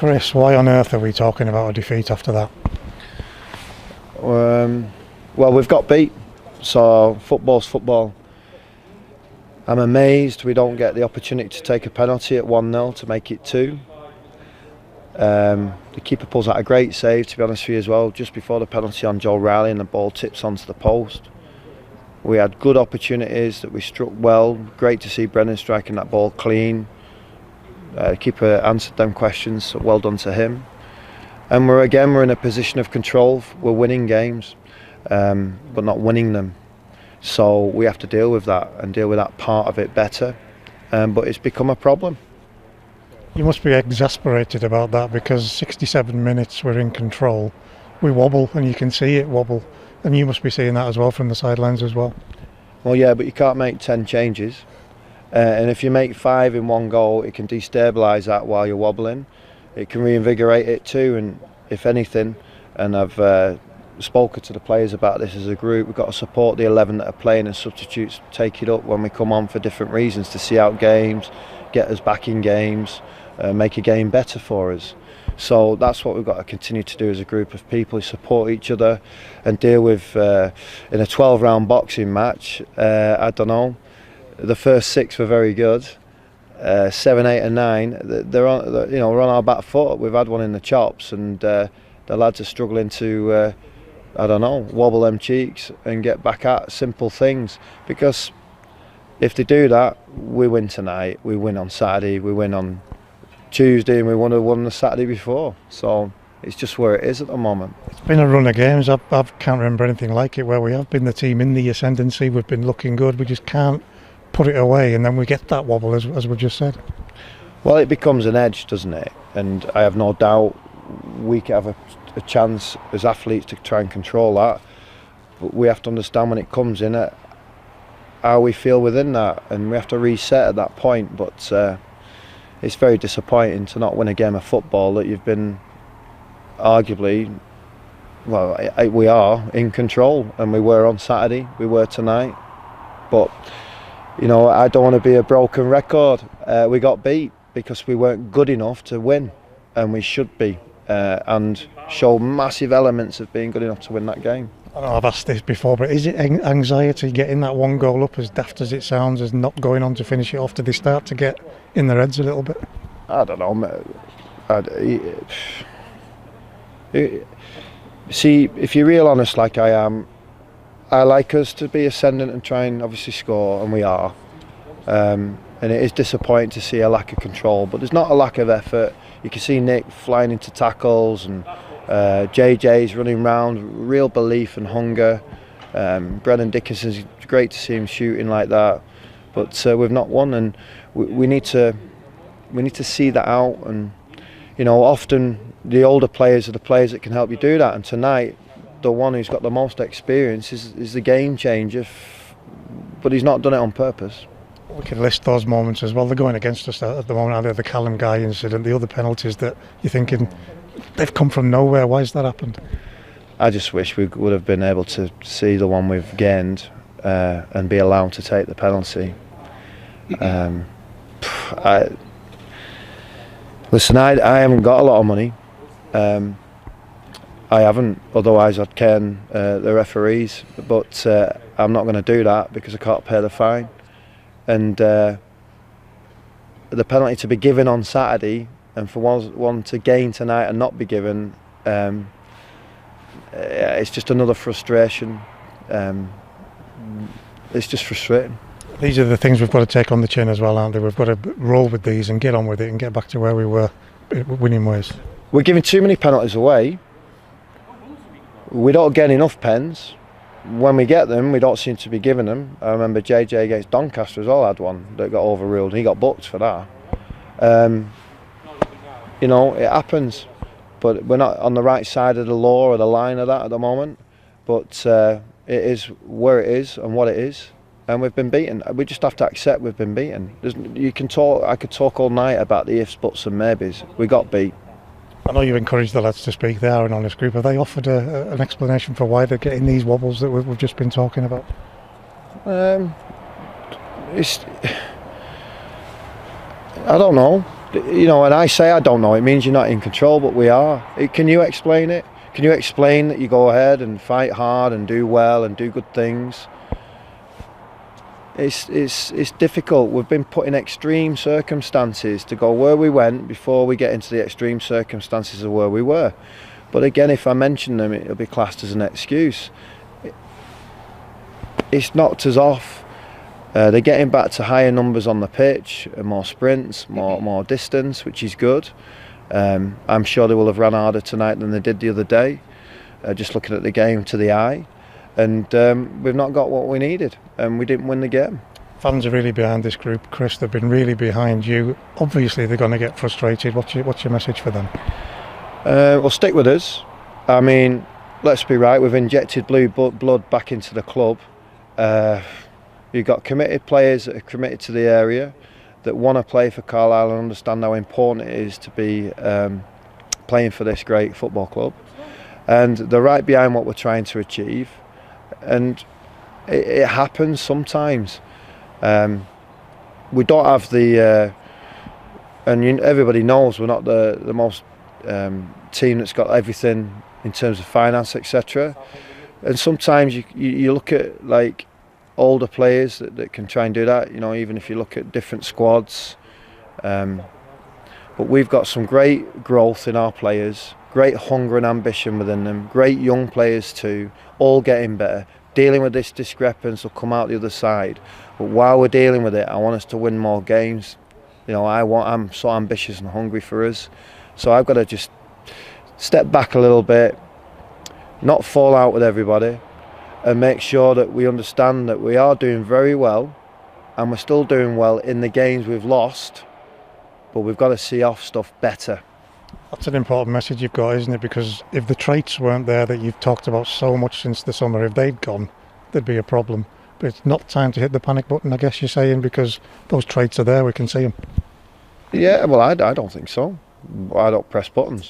Chris, why on earth are we talking about a defeat after that? Well, we've got beat, so football's football. I'm amazed we don't get the opportunity to take a penalty at 1-0 to make it 2. The keeper pulls out a great save, to be honest with you, as well, just before the penalty on Joe Riley, and the ball tips onto the post. We had good opportunities that we struck well. Great to see Brennan striking that ball clean. The keeper answered them questions, so well done to him. And we're in a position of control. We're winning games, but not winning them. So we have to deal with that and deal with that part of it better. But it's become a problem. You must be exasperated about that, because 67 minutes we're in control. We wobble, and you can see it wobble. And you must be seeing that as well from the sidelines as well. Well, yeah, but you can't make 10 changes. And if you make 5 in one goal, it can destabilise that while you're wobbling. It can reinvigorate it too, and if anything, and I've spoken to the players about this as a group, we've got to support the 11 that are playing, and substitutes take it up when we come on for different reasons, to see out games, get us back in games, make a game better for us. So that's what we've got to continue to do as a group of people, is support each other and deal with, in a 12-round boxing match, I don't know, the first 6 were very good. 7, 8 and 9, we're on our back foot. We've had one in the chops, and the lads are struggling to, I don't know, wobble them cheeks and get back at simple things. Because if they do that, we win tonight, we win on Saturday, we win on Tuesday, and we would have won the Saturday before. So it's just where it is at the moment. It's been a run of games. I can't remember anything like it, where we have been the team in the ascendancy. We've been looking good. We just can't put it away, and then we get that wobble, as we just said. Well, it becomes an edge, doesn't it? And I have no doubt we can have a chance as athletes to try and control that, but we have to understand when it comes in it how we feel within that, and we have to reset at that point. But it's very disappointing to not win a game of football that you've been arguably, well, we are in control, and we were on Saturday, we were tonight. But you know, I don't want to be a broken record. We got beat because we weren't good enough to win, and we should be, and show massive elements of being good enough to win that game. I know I've asked this before, but is it anxiety getting that one goal up, as daft as it sounds, as not going on to finish it off? Do they start to get in their heads a little bit? I don't know. See, if you're real honest like I am, I like us to be ascendant and try and obviously score, and we are. And it is disappointing to see a lack of control, but there's not a lack of effort. You can see Nick flying into tackles, and JJ's running round, real belief and hunger. Brennan Dickinson's great to see him shooting like that, but we've not won, and we need to see that out. And you know, often the older players are the players that can help you do that, and tonight the one who's got the most experience is the game changer, but he's not done it on purpose. We could list those moments as well. They're going against us at the moment, either the Callum Guy incident, the other penalties that you're thinking they've come from nowhere. Why has that happened? I just wish we would have been able to see the one we've gained and be allowed to take the penalty. Listen, I haven't got a lot of money. I haven't, otherwise I'd can the referees, but I'm not going to do that because I can't pay the fine. And the penalty to be given on Saturday, and for one to gain tonight and not be given, it's just another frustration. It's just frustrating. These are the things we've got to take on the chin as well, aren't they? We've got to roll with these and get on with it and get back to where we were, winning ways. We're giving too many penalties away. We don't get enough pens. When we get them, we don't seem to be giving them. I remember JJ against Doncaster as well had one that got overruled. He got booked for that. You know, it happens, but we're not on the right side of the law or the line of that at the moment. But it is where it is and what it is, and we've been beaten. We just have to accept we've been beaten. I could talk all night about the ifs, buts and maybes. We got beat. I know you encouraged the lads to speak. They are an honest group. Have they offered an explanation for why they're getting these wobbles that we've just been talking about? I don't know. You know, when I say I don't know, it means you're not in control, but we are. Can you explain it? Can you explain that you go ahead and fight hard and do well and do good things? It's difficult. We've been put in extreme circumstances to go where we went before we get into the extreme circumstances of where we were. But again, if I mention them, it'll be classed as an excuse. It's knocked us off. They're getting back to higher numbers on the pitch, more sprints, more distance, which is good. I'm sure they will have run harder tonight than they did the other day, just looking at the game to the eye. And we've not got what we needed, and we didn't win the game. Fans are really behind this group, Chris. They've been really behind you. Obviously, they're going to get frustrated. What's your message for them? Well, stick with us. I mean, let's be right. We've injected blue blood back into the club. You've got committed players that are committed to the area, that want to play for Carlisle and understand how important it is to be playing for this great football club. And they're right behind what we're trying to achieve. And it happens sometimes. We don't have the, everybody knows we're not the most team that's got everything in terms of finance, etc. And sometimes you look at like older players that can try and do that. You know, even if you look at different squads. But we've got some great growth in our players. Great hunger and ambition within them, great young players too, all getting better. Dealing with this discrepancy will come out the other side. But while we're dealing with it, I want us to win more games. You know, I'm so ambitious and hungry for us. So I've got to just step back a little bit, not fall out with everybody, and make sure that we understand that we are doing very well, and we're still doing well in the games we've lost, but we've got to see off stuff better. That's an important message you've got, isn't it? Because if the traits weren't there that you've talked about so much since the summer, if they'd gone, there'd be a problem. But it's not time to hit the panic button, I guess you're saying, because those traits are there, we can see them. Yeah, well, I don't think so. I don't press buttons.